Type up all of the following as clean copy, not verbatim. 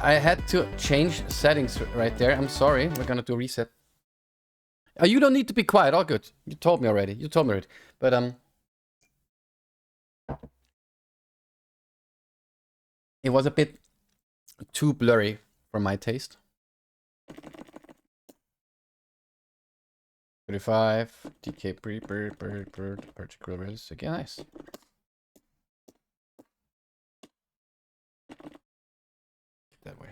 I had to change settings right there. I'm sorry. We're gonna do a reset. You don't need to be quiet. All good. You told me already. But it was a bit too blurry for my taste. 35 DK particular realistic. Yeah, nice. That way.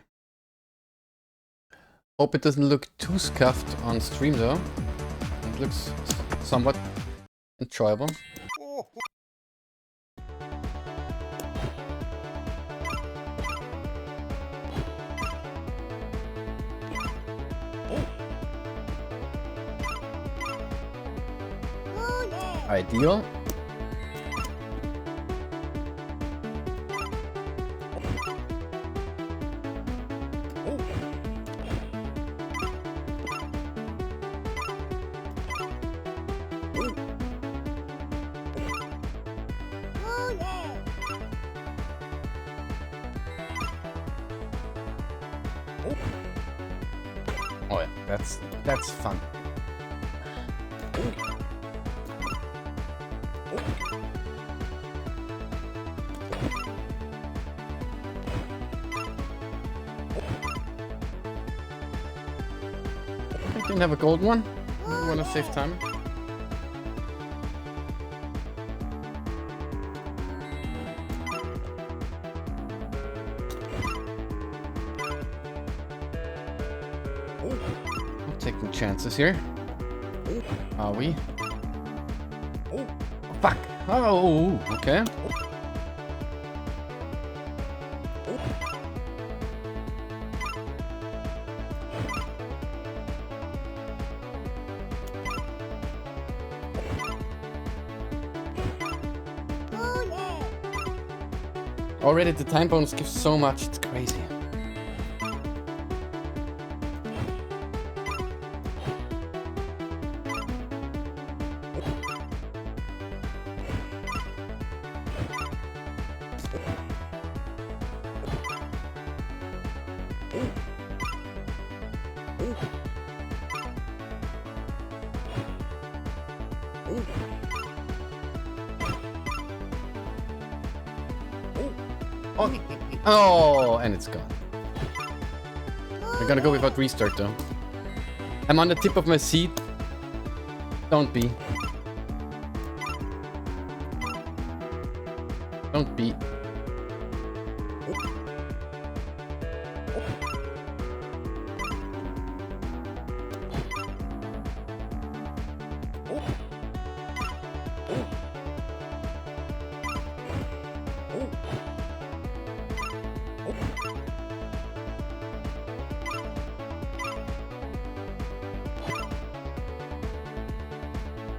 Hope it doesn't look too scuffed on stream though. It looks somewhat enjoyable. Ideal. Oh yeah, that's fun. I didn't have a gold one. I want to save time. I'm taking chances here. Are we? Oh, fuck! Oh, okay. Already the time bonus gives so much, it's crazy. Oh, and it's gone. We're gonna go without restart though. I'm on the tip of my seat. Don't be. Don't be.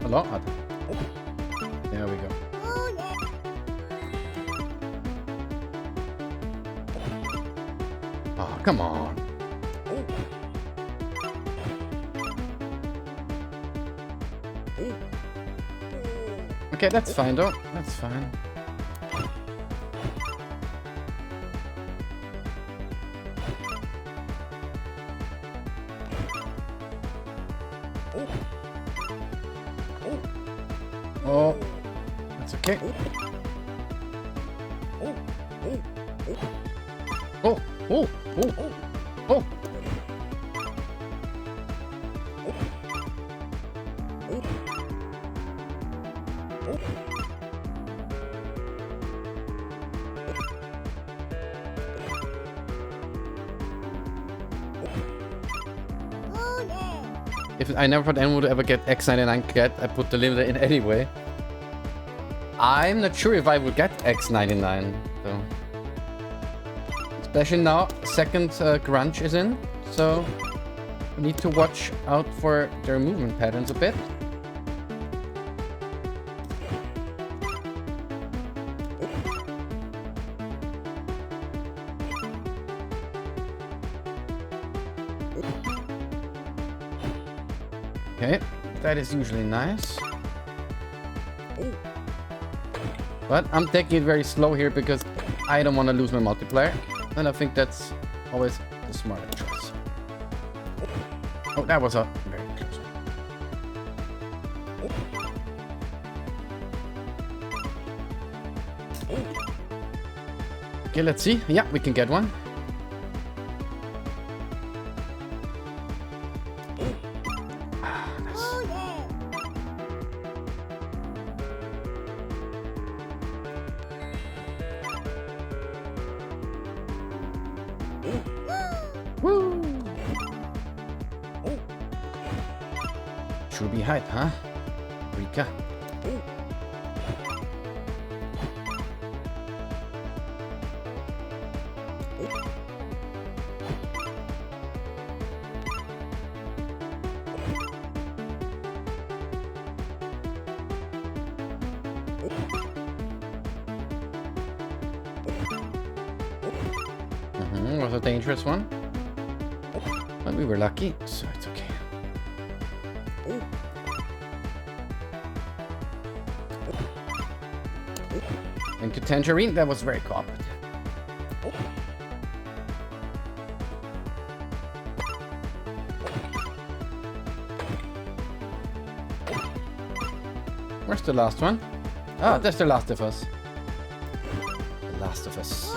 Hello? There we go. Oh, come on. Okay, that's fine though. That's fine. Oh, that's okay. Oh, oh, oh, oh. If I never thought anyone would ever get X99 cat, I put the limiter in anyway. I'm not sure if I will get X99 though. Especially now, second grunge is in, so we need to watch out for their movement patterns a bit. Okay, that is usually nice. But I'm taking it very slow here because I don't want to lose my multiplier. And I think that's always the smarter choice. Oh, that was a very close one. Okay, let's see. Yeah, we can get one. Should be hype, huh? Rika. Was a dangerous one. But we were lucky, so it's okay. Thank you, Tangerine. That was very cooperative. Where's the last one? Ah, that's the Last of Us. The Last of Us.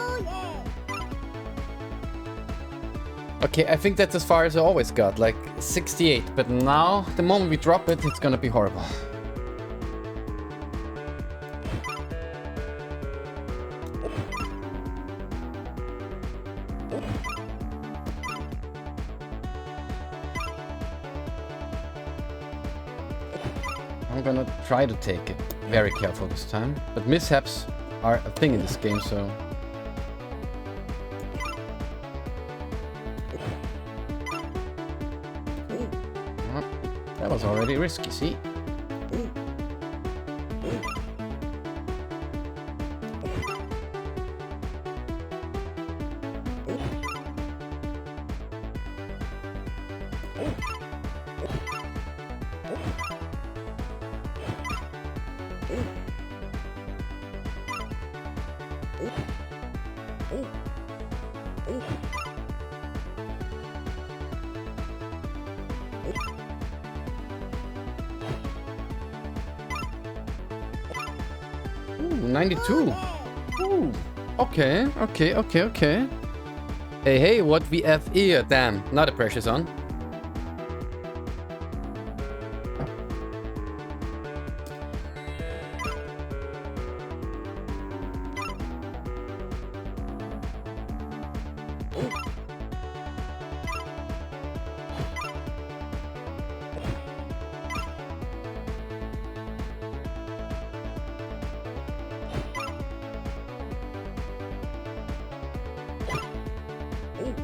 Okay, I think that's as far as I always got, like 68. But now, the moment we drop it, it's gonna be horrible. I'm gonna try to take it very careful this time, but mishaps are a thing in this game, so... Oh, that was already risky, see? Ooh, 92. Ooh, okay. Hey, what we have here? Damn, not a pressure zone.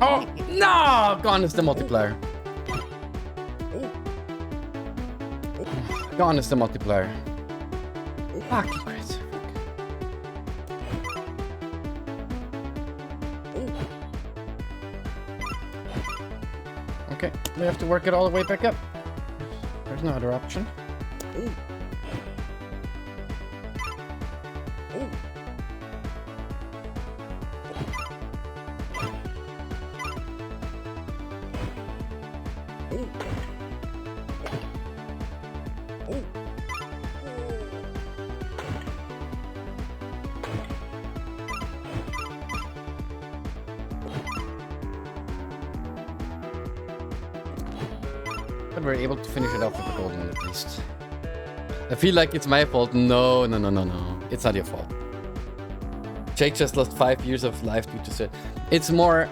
Oh, no! Gone is the multiplier. Gone is the multiplier. Fuck, Chris. Okay, we have to work it all the way back up. There's no other option. But we're able to finish it off with the golden one at least. I feel like it's my fault. No. It's not your fault. Jake just lost 5 years of life due to set. It's more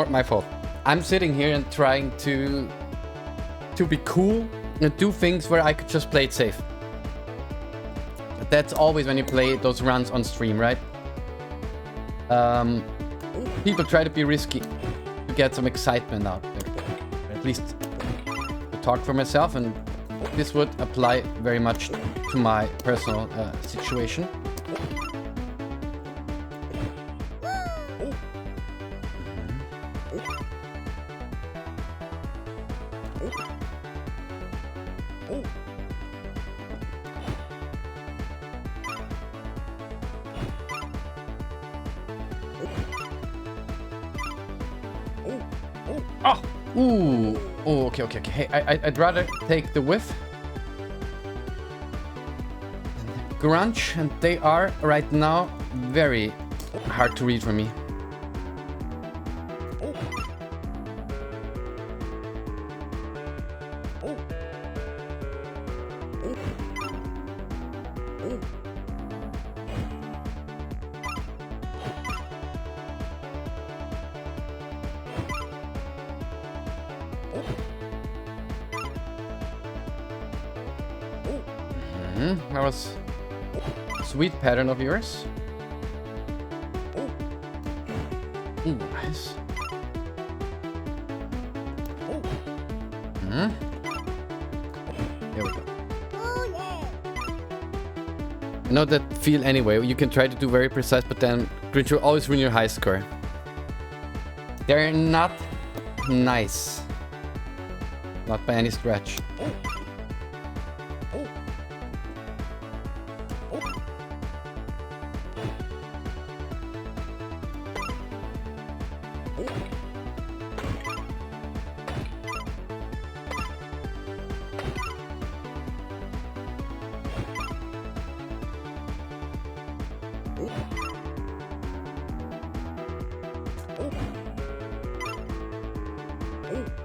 my fault. I'm sitting here and trying to be cool and do things where I could just play it safe. That's always when you play those runs on stream, right? People try to be risky to get some excitement out there. At least to talk for myself, and this would apply very much to my personal situation. Oh! Ooh! Oh, okay. Hey, I'd rather take the whiff. Grunge, and they are right now very hard to read for me. That was a sweet pattern of yours. Ooh, nice. There we go. I know that feel anyway. You can try to do very precise, but then Grinch will always ruin your high score. They're not nice. Not by any stretch.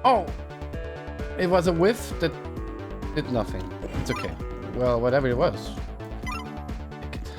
Oh! It was a whiff that did nothing. It's okay. Well, whatever it was. Take it.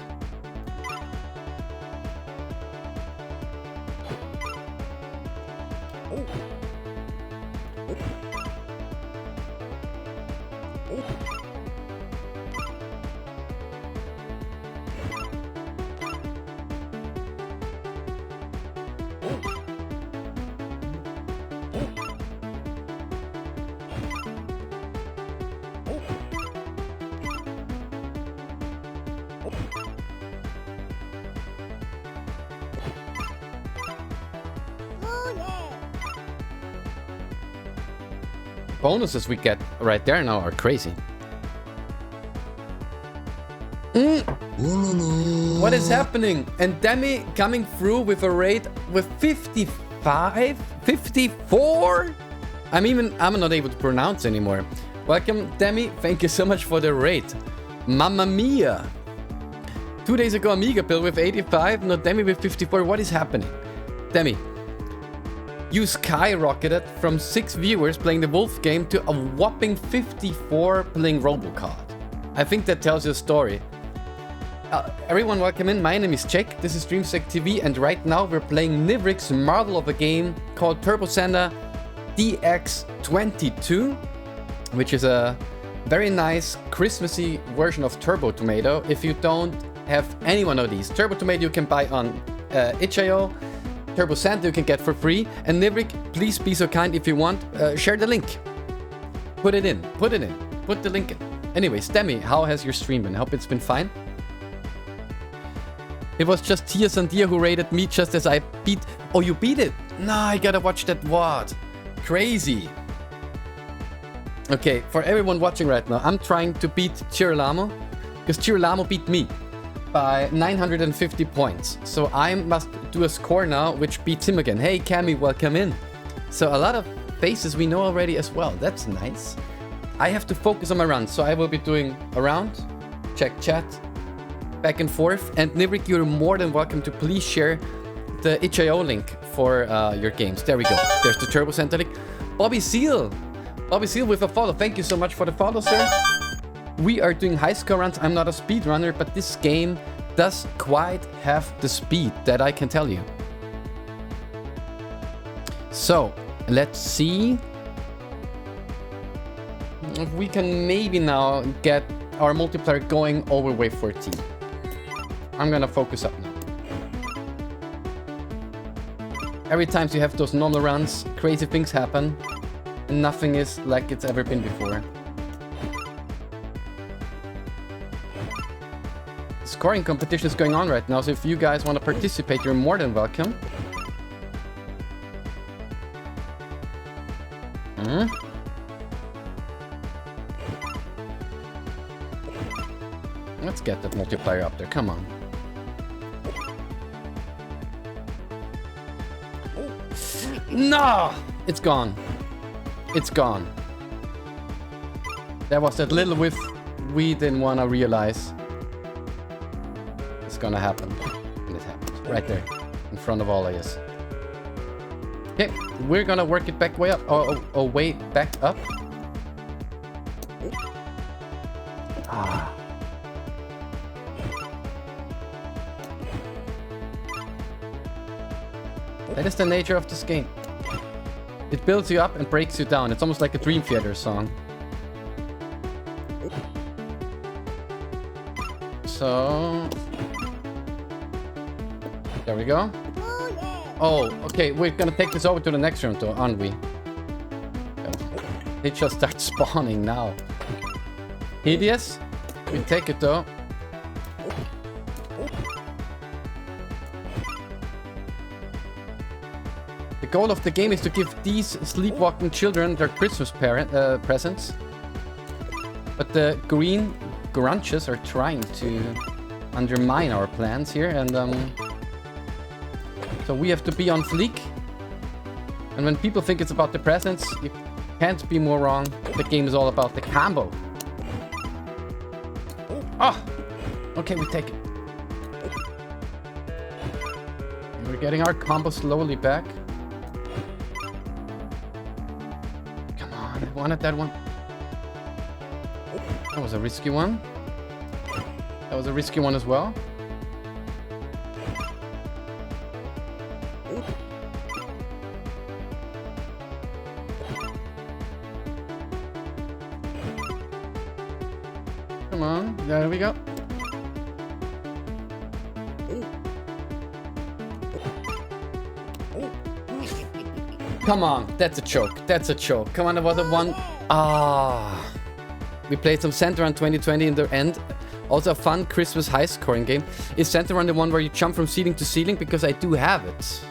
Bonuses we get right there now are crazy. What is happening? And Demi coming through with a rate with 55, 54. I'm not able to pronounce anymore. Welcome, Demi. Thank you so much for the rate. Mamma mia. 2 days ago, Amiga build with 85. Not Demi with 54. What is happening? Demi. You skyrocketed from 6 viewers playing the Wolf game to a whopping 54 playing Robocard. I think that tells you a story. Everyone welcome in, my name is Jack, this is Dreamstack TV, and right now we're playing Nivrik's marvel of a game called Turbo Sender DX22, which is a very nice Christmassy version of Turbo Tomato. If you don't have any one of these, Turbo Tomato you can buy on itch.io, Turbo Santa you can get for free, and Nivrik, please be so kind if you want, share the link. Put it in, put the link in. Anyways, Demi, how has your stream been? I hope it's been fine. It was just Tia Sandia who rated me just as I beat... Oh, you beat it? No, I gotta watch that VOD. Crazy. Okay, for everyone watching right now, I'm trying to beat Chirolamo, because Chirolamo beat me by 950 points. So I must do a score now which beats him again. Hey Cami, welcome in. So a lot of faces we know already as well. That's nice. I have to focus on my runs, so I will be doing a round, check chat, back and forth. And Nivrik, you're more than welcome to please share the itch.io link for your games. There we go. There's the Turbo Center link. Bobby Seal with a follow. Thank you so much for the follow, sir. We are doing high score runs. I'm not a speed runner, but this game does quite have the speed, that I can tell you. So, let's see if we can maybe now get our multiplayer going over wave 14. I'm gonna focus up now. Every time you have those normal runs, crazy things happen, and nothing is like it's ever been before. Scoring competition is going on right now, so if you guys want to participate, you're more than welcome. Let's get that multiplier up there, come on. No! It's gone. It's gone. There was that little whiff we didn't want to realize. It's gonna happen. And it happened. Right there. In front of all of us. Okay, we're gonna work it back way up. Oh, way back up. Ah. That is the nature of this game. It builds you up and breaks you down. It's almost like a Dream Theater song. So... there we go. Oh, okay, we're gonna take this over to the next room though, aren't we? It just starts spawning now. Hideous. We take it though. The goal of the game is to give these sleepwalking children their Christmas presents. But the green grunches are trying to undermine our plans here, and so we have to be on fleek. And when people think it's about the presents, you can't be more wrong. The game is all about the combo. Oh! Okay, we take it. And we're getting our combo slowly back. Come on, I wanted that one. That was a risky one. That was a risky one as well. Come on, there we go. Come on, that's a choke. That's a choke. Come on, there was a one. Ah. We played some Center Run 2020 in the end. Also a fun Christmas high scoring game. Is Center Run the one where you jump from ceiling to ceiling? Because I do have it.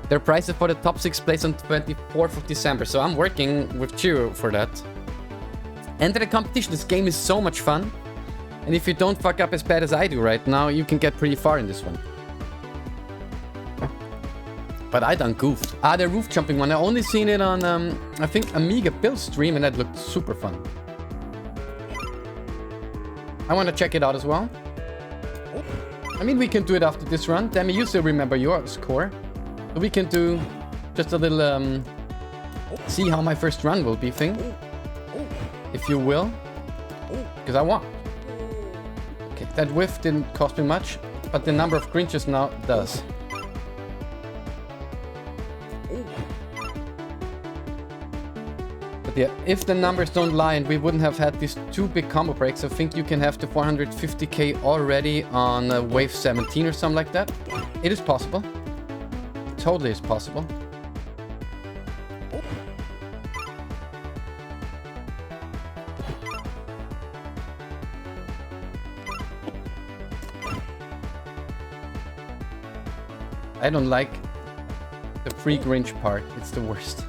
Their prizes for the top 6 place on 24th of December. So I'm working with Chiro for that. Enter the competition. This game is so much fun. And if you don't fuck up as bad as I do right now, you can get pretty far in this one. But I done goofed. Ah, the roof jumping one. I only seen it on, I think, Amiga build stream, and that looked super fun. I want to check it out as well. I mean, we can do it after this run. Demi, you still remember your score. So we can do just a little, see how my first run will be thing. If you will. Because I want. Okay, that whiff didn't cost me much, but the number of Grinches now does. But yeah, if the numbers don't lie and we wouldn't have had these 2 big combo breaks, I think you can have the 450k already on wave 17 or something like that. It is possible. It totally is possible. I don't like the free Grinch part. It's the worst.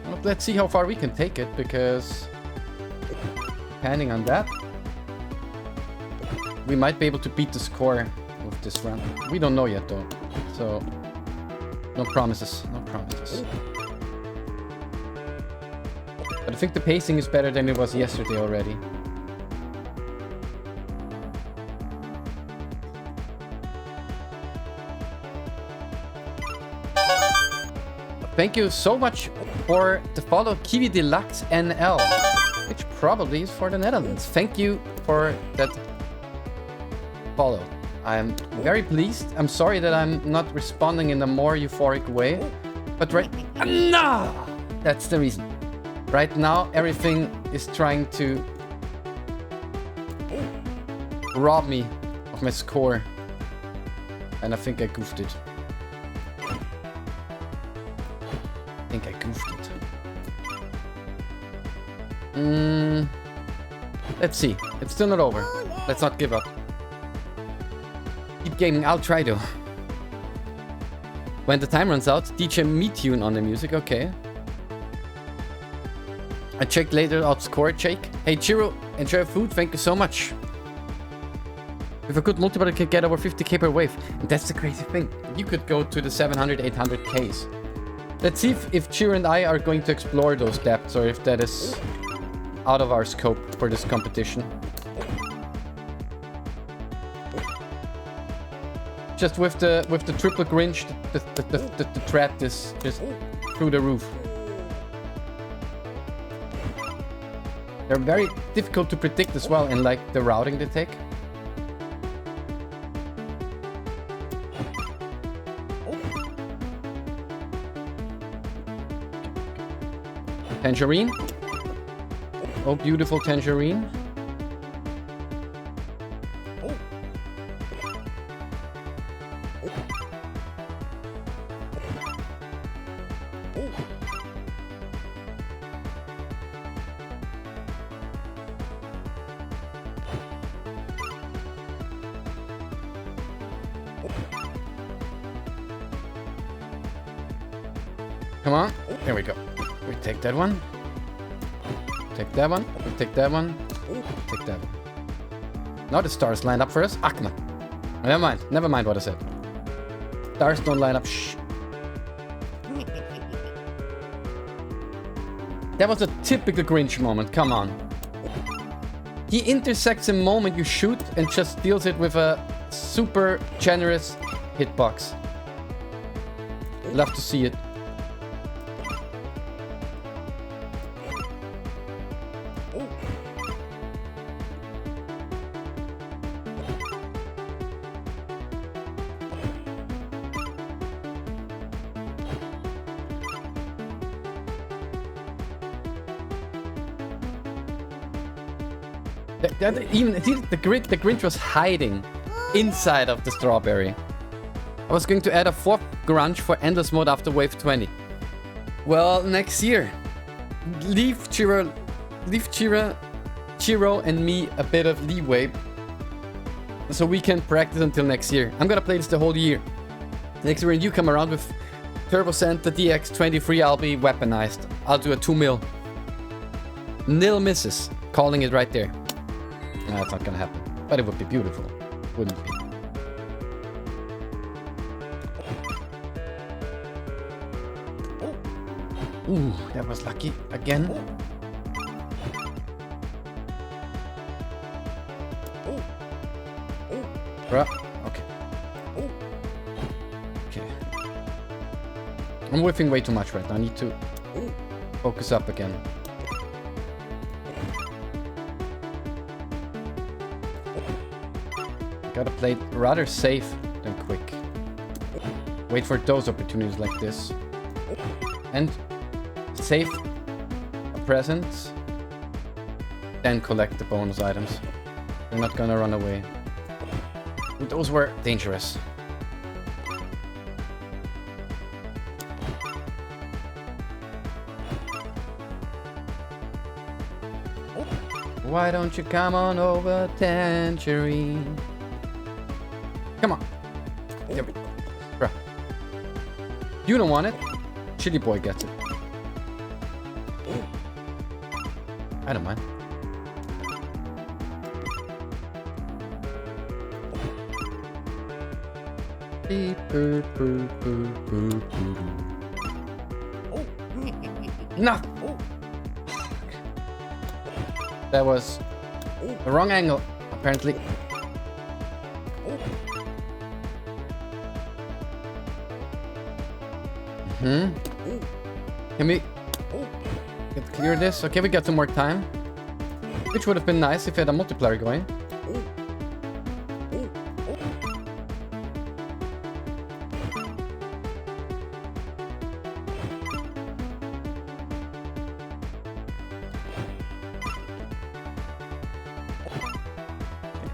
Well, let's see how far we can take it, because depending on that, we might be able to beat the score with this run. We don't know yet though, so no promises, no promises. But I think the pacing is better than it was yesterday already. Thank you so much for the follow, Kiwi Deluxe NL, which probably is for the Netherlands. Thank you for that follow. I'm very pleased. I'm sorry that I'm not responding in a more euphoric way, but no! That's the reason. Right now, everything is trying to rob me of my score, and I think I goofed it. I think I goofed it. Let's see. It's still not over. Let's not give up. Keep gaming. I'll try to. When the time runs out, DJ MeTune on the music. Okay. I checked later out score, Jake. Hey, Chiro, enjoy your food. Thank you so much. With a good multiplier, you can get over 50k per wave. And that's the crazy thing. You could go to the 700, 800ks. Let's see if Chiro and I are going to explore those depths, or if that is out of our scope for this competition. Just with the triple Grinch, the threat is just through the roof. They're very difficult to predict as well in like the routing they take. Tangerine. Oh, beautiful tangerine. Come on. There we go. We take that one. Take that one. We take that one. Take that one. Now the stars line up for us. Ah, come on. Never mind. Never mind what I said. Stars don't line up. Shh. That was a typical Grinch moment. Come on. He intersects a moment you shoot and just deals it with a super generous hitbox. Love to see it. Even the Grinch was hiding inside of the strawberry. I was going to add a 4th grunge for endless mode after wave 20. Well, next year. Leave Chiro and me a bit of leeway so we can practice until next year. I'm gonna play this the whole year. Next year when you come around with Turbo Center DX23, I'll be weaponized. I'll do a 2 mil. Nil misses. Calling it right there. No, that's not gonna happen. But it would be beautiful. Wouldn't it be? Ooh, that was lucky. Again. Bruh. Okay. Okay. I'm whiffing way too much right now. I need to focus up again. Gotta play rather safe than quick. Wait for those opportunities like this. And save a present. Then collect the bonus items. They're not gonna run away. Those were dangerous. Why don't you come on over, Tangerine? Come on. There we go. Bruh. You don't want it. Chili Boy gets it. I don't mind. No! That was the wrong angle, apparently. Can we clear this? Okay, we got some more time. Which would have been nice if we had a multiplier going.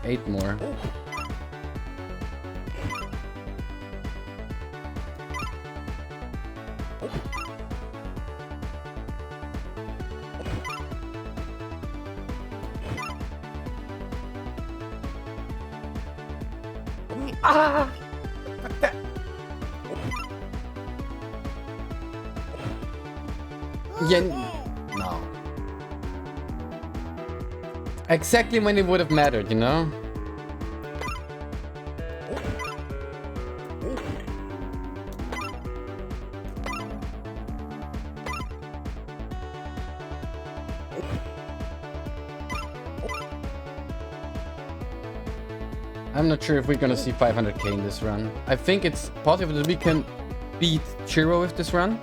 Okay, 8 more. Ah! Yeah, no. Exactly when it would have mattered, you know? I'm not sure if we're gonna see 500k in this run. I think it's possible that we can beat Chiro with this run,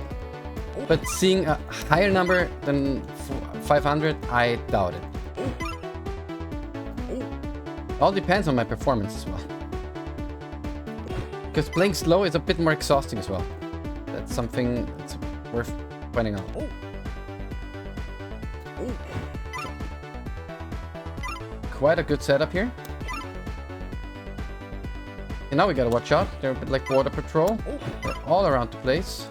but seeing a higher number than 500, I doubt it. All depends on my performance as well. Because playing slow is a bit more exhausting as well. That's something that's worth pointing out. Quite a good setup here. And now we gotta watch out. They're a bit like Water Patrol. They're all around the place.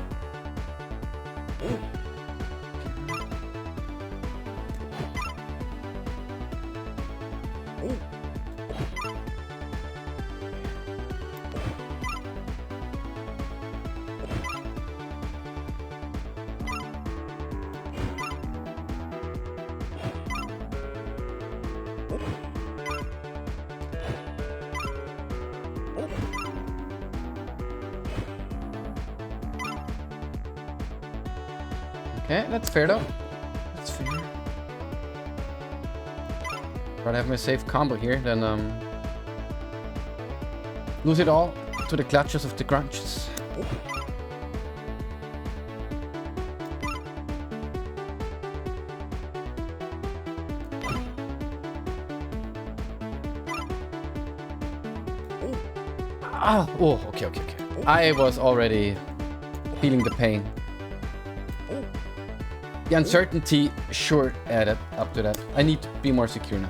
Okay, that's fair though. That's fair. Rather have my safe combo here than lose it all to the clutches of the grunches. Ah, oh, okay. I was already feeling the pain. The uncertainty sure added up to that. I need to be more secure now.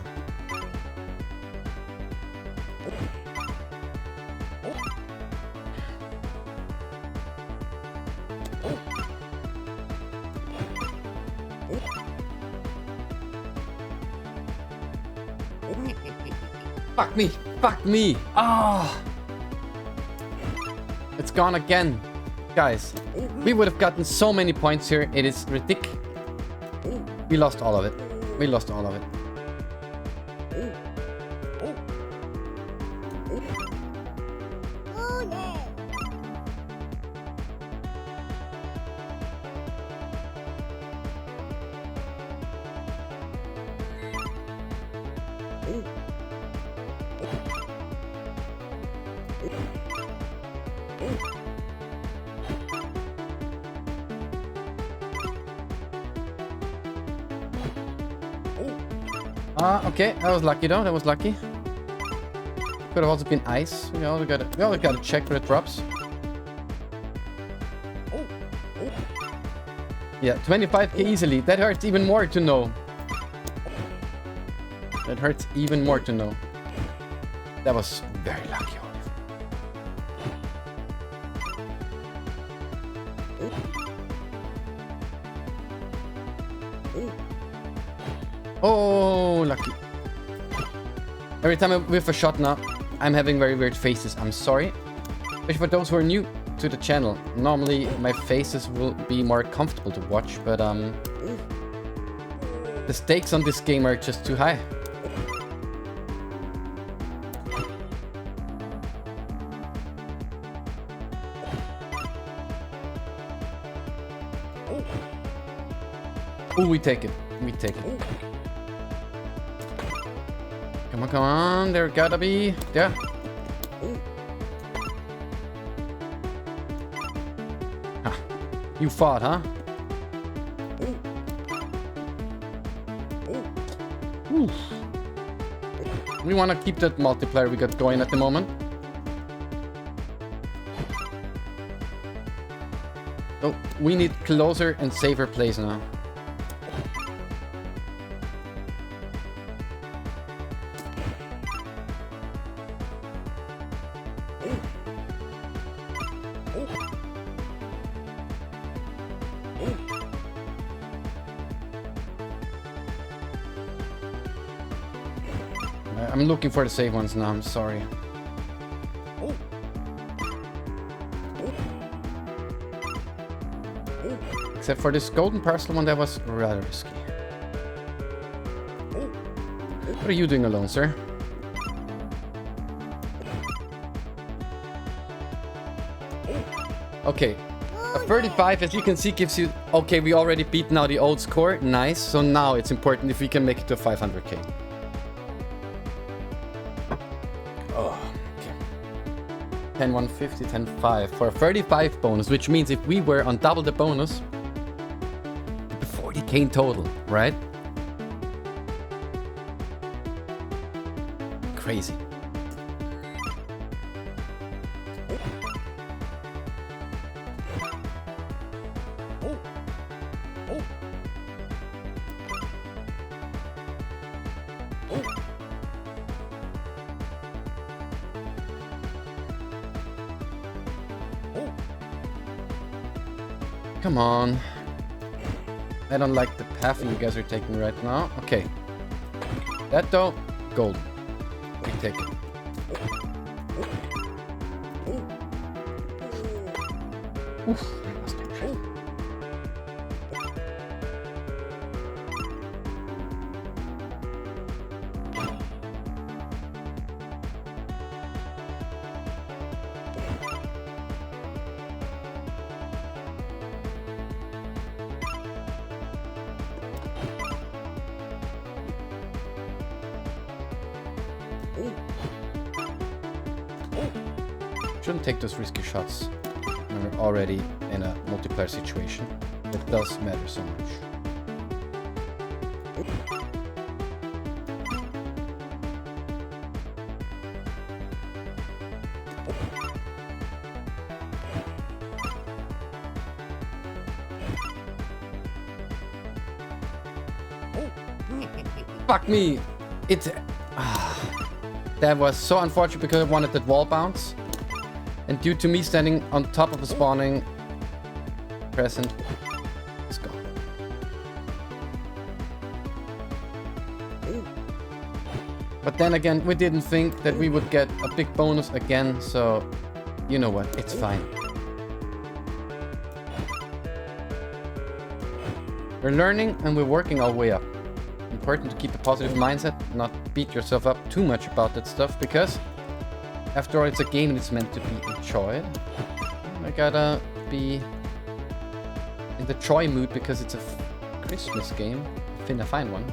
Fuck me. Ah, it's gone again. Guys, we would have gotten so many points here. It is ridiculous. We lost all of it. Okay, that was lucky though. That was lucky. Could have also been ice. We all gotta check where it drops. Yeah, 25k easily. That hurts even more to know. That hurts even more to know. That was very lucky. Oh, lucky. Every time I whiff a shot now, I'm having very weird faces. I'm sorry. Especially for those who are new to the channel. Normally, my faces will be more comfortable to watch, but the stakes on this game are just too high. Oh, we take it. Come on, there gotta be. Yeah. Ah, you fought, huh? Ooh. We want to keep that multiplier we got going at the moment. So we need closer and safer plays now. I'm looking for the safe ones now, I'm sorry. Except for this golden parcel one, that was rather risky. What are you doing alone, sir? Okay, a 35, as you can see, gives you... Okay, we already beat now the old score, nice. So now it's important if we can make it to 500k. Oh. 10,150, 10,5 for a 35 bonus, which means if we were on double the bonus, 40k in total, right? Crazy. Come on. I don't like the path you guys are taking right now. Okay. That though, gold. We take it. Oof. Shouldn't take those risky shots when we're already in a multiplayer situation. That does matter so much. Fuck me! That was so unfortunate because I wanted that wall bounce. And due to me standing on top of a spawning present, it's gone. But then again, we didn't think that we would get a big bonus again, so you know what, it's fine. We're learning and we're working our way up. Important to keep a positive mindset, not beat yourself up too much about that stuff, because after all, it's a game and it's meant to be enjoyed. I gotta be in the joy mood because it's a Christmas game. Finna find one.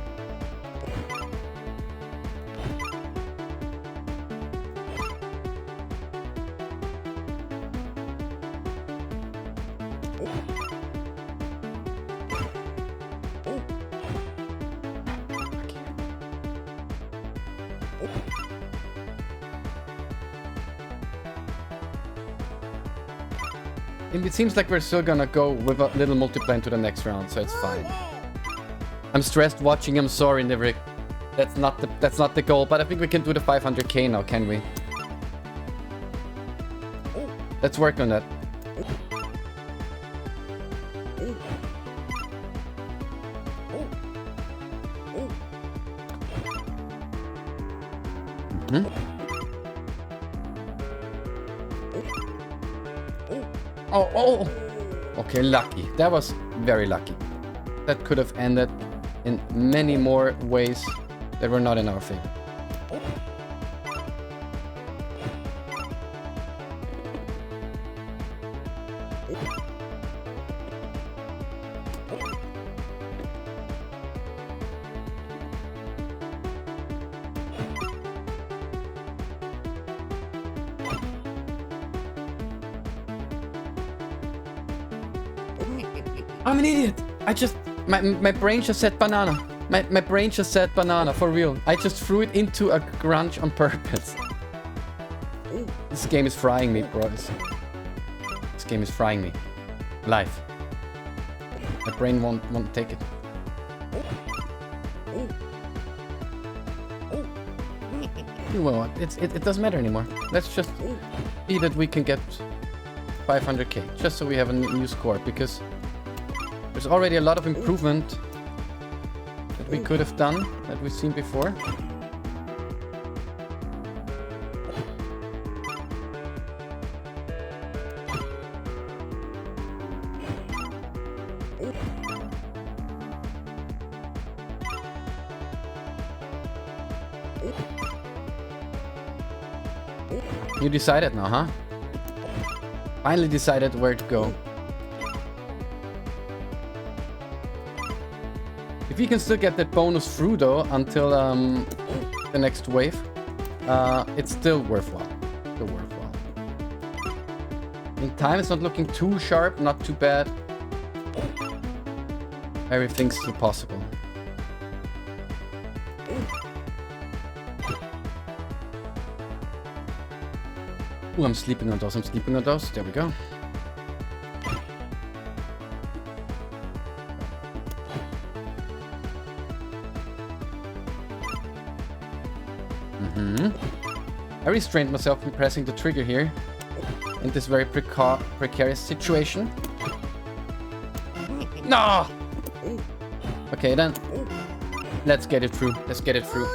It seems like we're still gonna go with a little multiplayer into the next round, so it's fine. I'm stressed watching. I'm sorry, Nivrik. That's not the goal, but I think we can do the 500k now, can we? Let's work on that. Oh! Okay, lucky. That was very lucky. That could have ended in many more ways that were not in our favor. I'm an idiot. My brain just said banana. My brain just said banana, for real. I just threw it into a grunge on purpose. This game is frying me, bro. This game is frying me. Live. My brain won't take it. Well, it doesn't matter anymore. Let's just see that we can get 500k, just so we have a new score, because there's already a lot of improvement that we could have done, that we've seen before. You decided now, huh? Finally decided where to go. If you can still get that bonus through though until the next wave, it's still worthwhile. Still worthwhile. In time, it's not looking too sharp, not too bad. Everything's still possible. Ooh, I'm sleeping on those, I'm sleeping on those. There we go. I restrained myself from pressing the trigger here in this very precarious situation. No! Okay, then. Let's get it through. Let's get it through.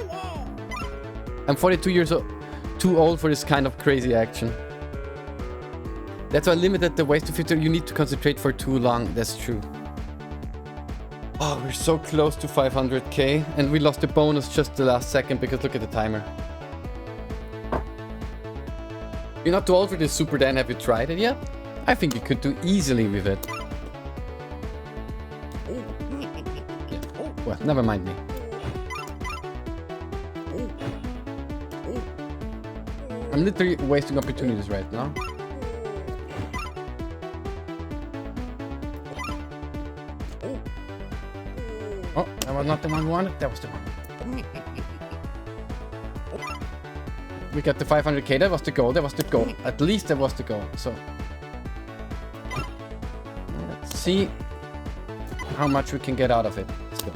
I'm 42 years old, too old for this kind of crazy action. That's why I limited the ways to 50. You need to concentrate for too long. That's true. Oh, we're so close to 500k, and we lost the bonus just the last second because look at the timer. You're not too old for this, Super Dan. Have you tried it yet? I think you could do easily with it. Yeah. Well, never mind me. I'm literally wasting opportunities right now. Oh, that was not the one we wanted. That was the one. We got the 500k. That was the goal. That was the goal. At least that was the goal. So let's see how much we can get out of it. Still.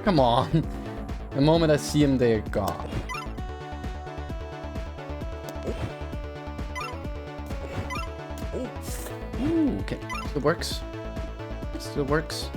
Come on. The moment I see him, they're gone. Ooh, okay. Still works. Still works.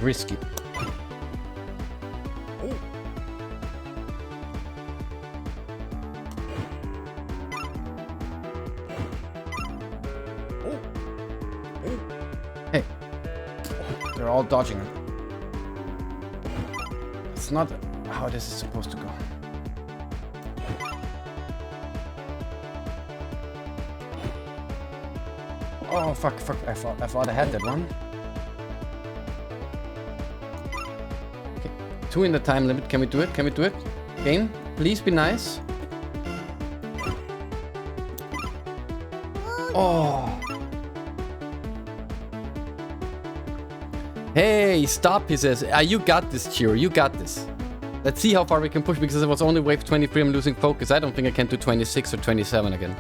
Risky. Hey, they're all dodging it. It's not how this is supposed to go. Oh fuck! I thought I had that one. 2 in the time limit. Can we do it? Can we do it? Game, please be nice. Oh. Hey, stop, he says. You got this, Chiro. You got this. Let's see how far we can push because it was only wave 23. I'm losing focus. I don't think I can do 26 or 27 again.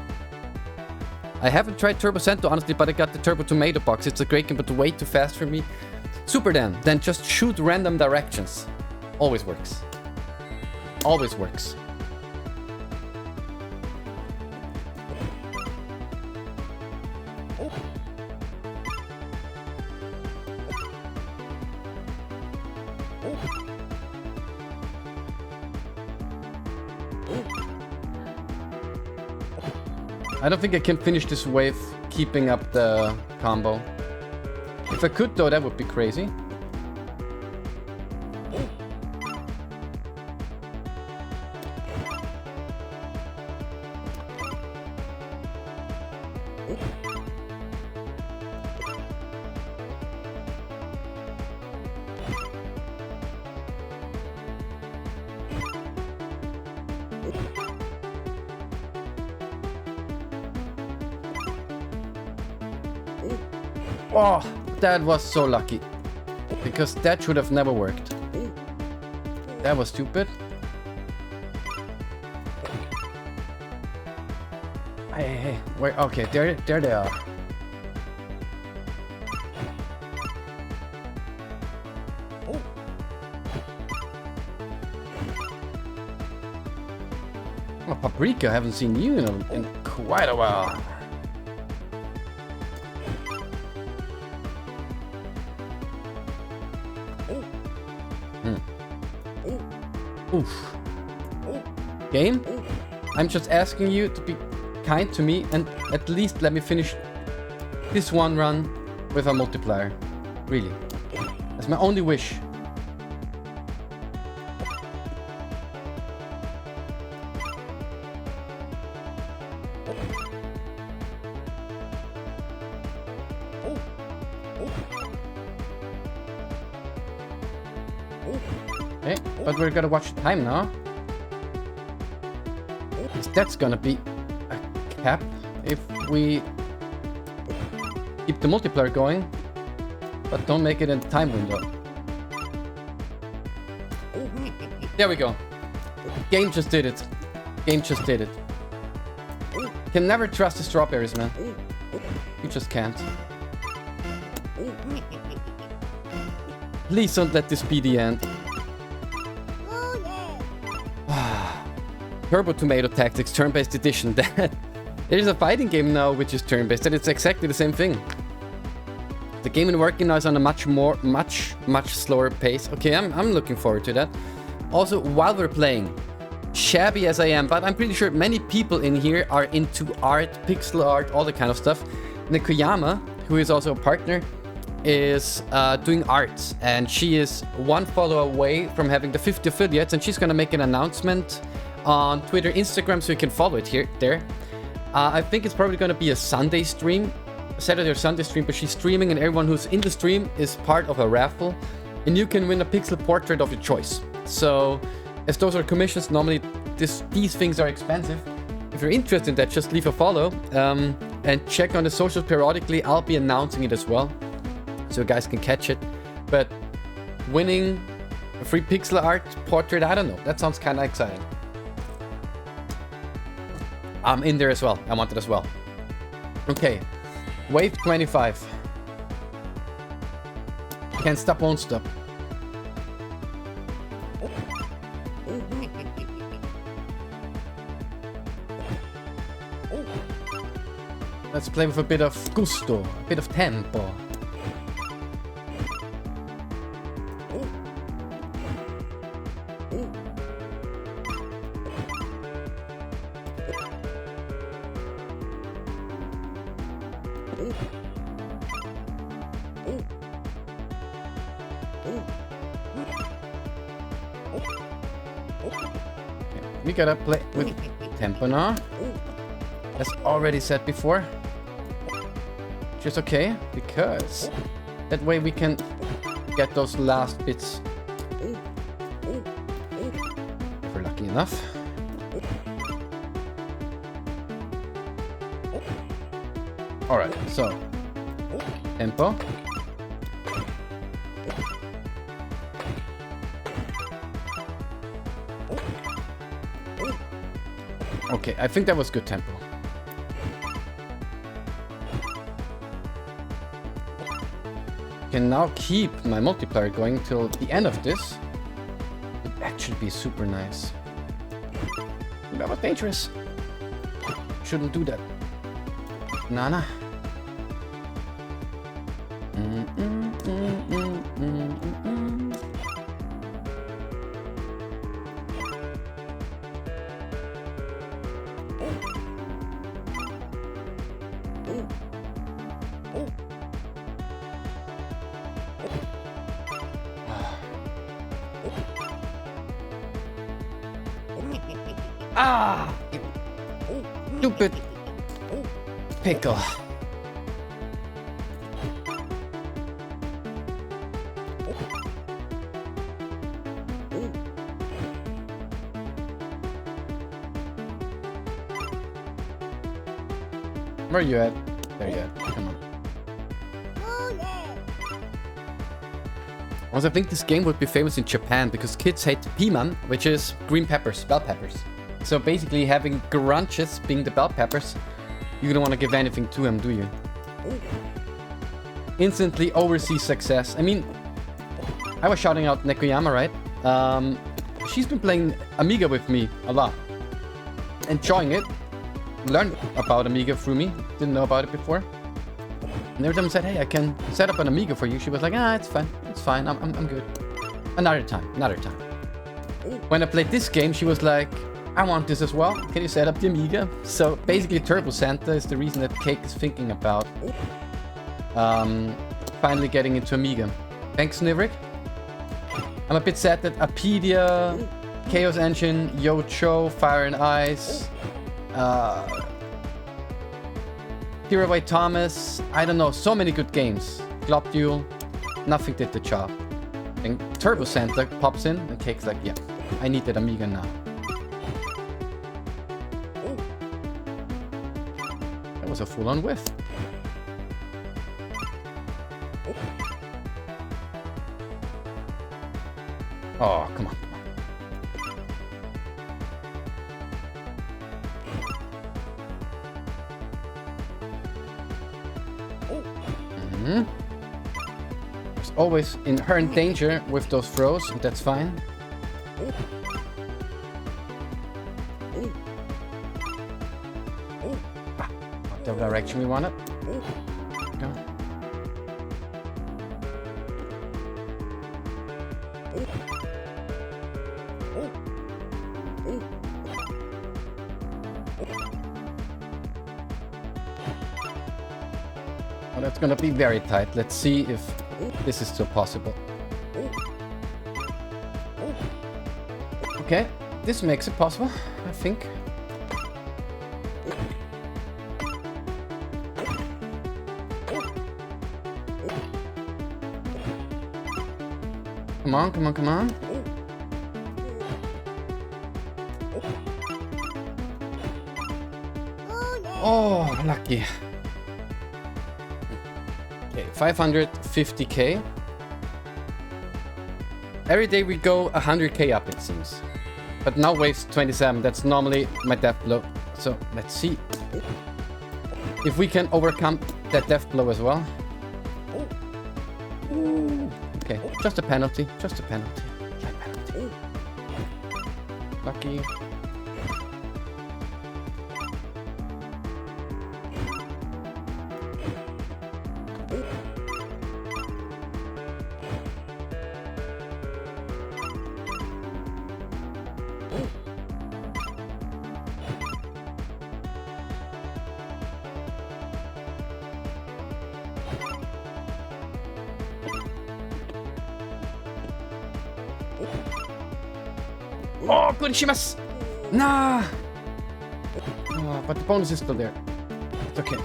I haven't tried Turbo Cento, honestly, but I got the Turbo Tomato box. It's a great game, but way too fast for me. Super Dan. Then just shoot random directions. Always works. Always works. I don't think I can finish this wave keeping up the combo. If I could though, that would be crazy. Oh, that was so lucky. Because that should have never worked. That was stupid. Hey. Wait, okay, there they are. Oh, Paprika, I haven't seen you in quite a while. Oof. Game? I'm just asking you to be kind to me and at least let me finish this one run with a multiplier. Really. That's my only wish. Okay, but we're gonna watch time now. That's gonna be a cap if we keep the multiplier going, but don't make it in the time window. There we go. Game just did it. Game just did it. Can never trust the strawberries, man. You just can't. Please don't let this be the end. Turbo Tomato Tactics turn-based edition. There's a fighting game now which is turn-based, and it's exactly the same thing. The game in working now is on a much slower pace. Okay, I'm looking forward to that. Also, while we're playing, shabby as I am, but I'm pretty sure many people in here are into art, pixel art, all that kind of stuff. Nikoyama, who is also a partner, is doing art, and she is one follower away from having the 50 affiliates, and she's gonna make an announcement on Twitter, Instagram, so you can follow it there. I think it's probably gonna be a Sunday stream, Saturday or Sunday stream, but she's streaming, and everyone who's in the stream is part of a raffle, and you can win a pixel portrait of your choice. So, as those are commissions, normally these things are expensive. If you're interested in that, just leave a follow and check on the socials periodically. I'll be announcing it as well, so you guys can catch it. But winning a free pixel art portrait, I don't know. That sounds kind of exciting. I'm in there as well. I want it as well. Okay, wave 25. Can't stop, won't stop. Let's play with a bit of gusto, a bit of tempo. We gotta play with tempo now, as already said before, which is okay, because that way we can get those last bits if we're lucky enough. Alright, so tempo. Okay, I think that was good tempo. Can now keep my multiplier going till the end of this. Would actually be super nice. That was dangerous. Shouldn't do that. Nana. Ah! Stupid pickle. Where are you at? There you at. Come on. Also, I think this game would be famous in Japan because kids hate piman, which is green peppers, bell peppers. So basically having grunches being the bell peppers You don't want to give anything to him, do you? Instantly overseas success. I mean, I was shouting out Nekoyama, right? She's been playing Amiga with me a lot. Enjoying it. Learned about Amiga through me. Didn't know about it before. And every time I said, hey, I can set up an Amiga for you, she was like, ah, it's fine. It's fine. I'm good. Another time. When I played this game, she was like, I want this as well. Can you set up the Amiga? So basically Turbo Santa is the reason that Cake is thinking about finally getting into Amiga. Thanks, Nivrik. I'm a bit sad that Apedia, Chaos Engine, Yocho, Fire and Ice, Kiraway Thomas, I don't know, so many good games. Glob Duel, nothing did the job. And Turbo Santa pops in and Cake's like, yeah, I need that Amiga now. That was a full-on whiff. Oh, come on. There's always inherent danger with those throws, and that's fine. Not the direction we want it. Go. Oh, that's gonna be very tight. Let's see if this is still possible. Okay, this makes it possible, I think. Come on, come on, come on. Oh, lucky. Okay, 550k. Every day we go 100k up, it seems. But now waves 27, that's normally my death blow. So let's see if we can overcome that death blow as well. Okay, just a penalty, just a penalty. Lucky. Oh, Kunishimasu! Nah! Oh, but the bonus is still there. It's okay.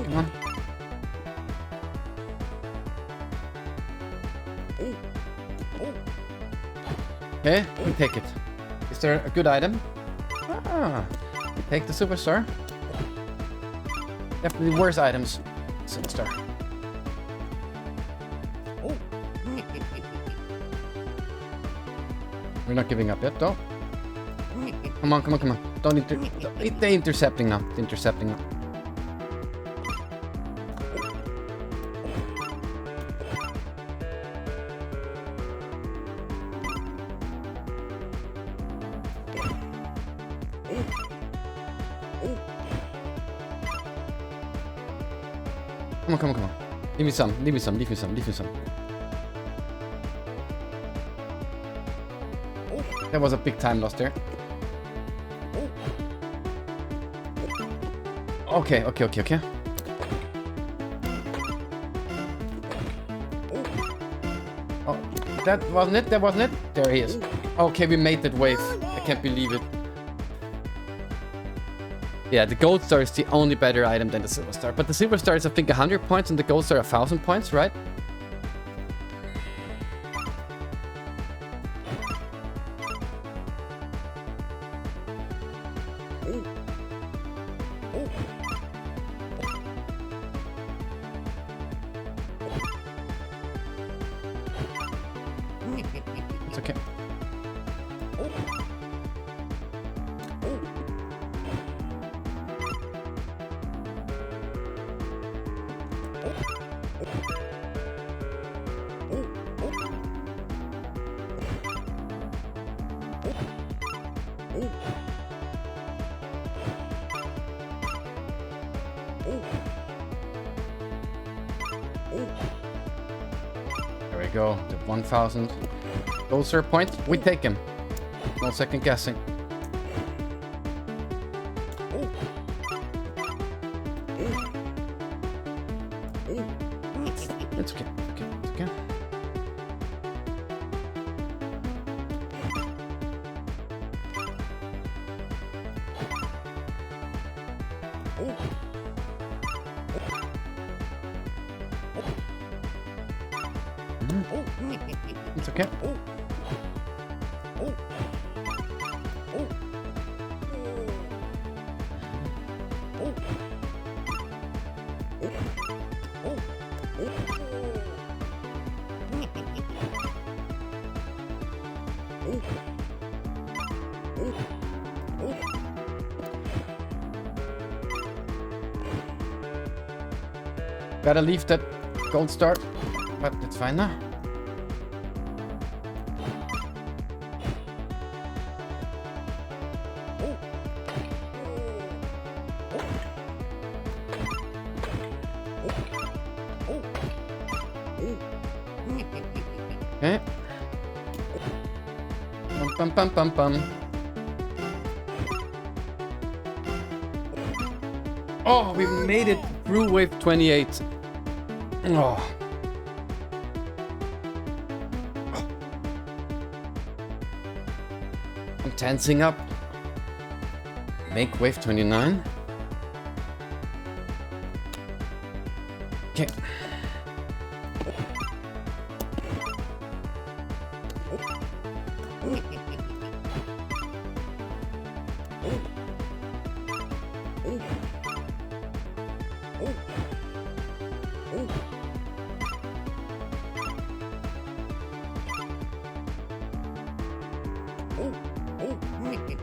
Come on. Okay, we take it. Is there a good item? Ah, we take the superstar. Definitely worse items. Superstar. We're not giving up yet, though. Come on, come on, come on. Don't they're intercepting now. They're intercepting now. Come on, come on, come on. Leave me some, leave me some, leave me some, leave me some. That was a big time loss there. Okay, okay, okay, okay. Oh, that wasn't it, that wasn't it? There he is. Okay, we made that wave. I can't believe it. Yeah, the gold star is the only better item than the silver star. But the silver star is, I think, 100 points and the gold star 1,000 points, right? It's okay. There we go. The 1,000. Closer point. We take him. No second guessing. It's okay. Okay. It's okay. It's okay. Gotta leave that gold star, but it's fine now. Okay. Bum bum bum bum. Oh, we made it through wave 28. Oh. I'm tensing up. Make wave 29. Okay.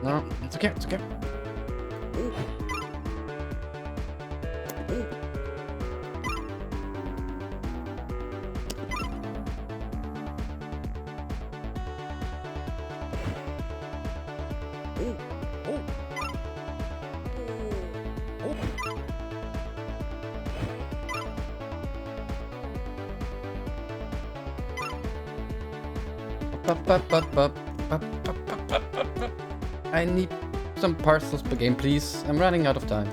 No, it's okay, it's okay. I need some parcels per game, please. I'm running out of time.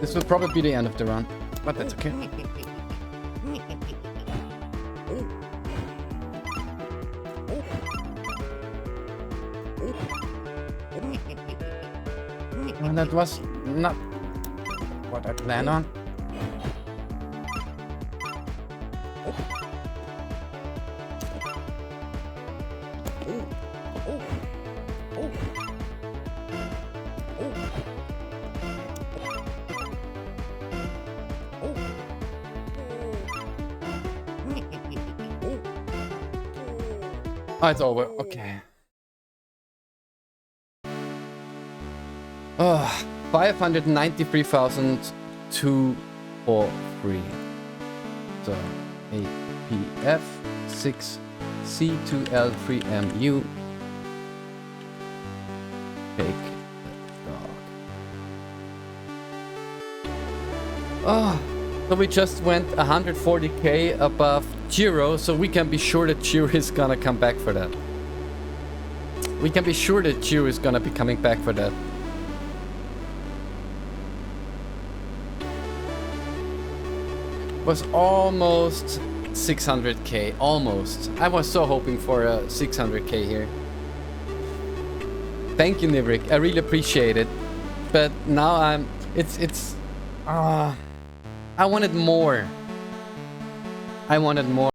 This will probably be the end of the run, but that's okay. And that was not what I planned on. Oh, it's over. Okay. Oh, 593,243. So, APF 6C2L3MU. Big dog. Oh, so we just went 140k above Giro, so we can be sure that Giro is gonna come back for that. We can be sure that Giro is gonna be coming back for that. Was almost 600k, almost. I was so hoping for a 600k here. Thank you, Nivrik. I really appreciate it. But now I wanted more. I wanted more.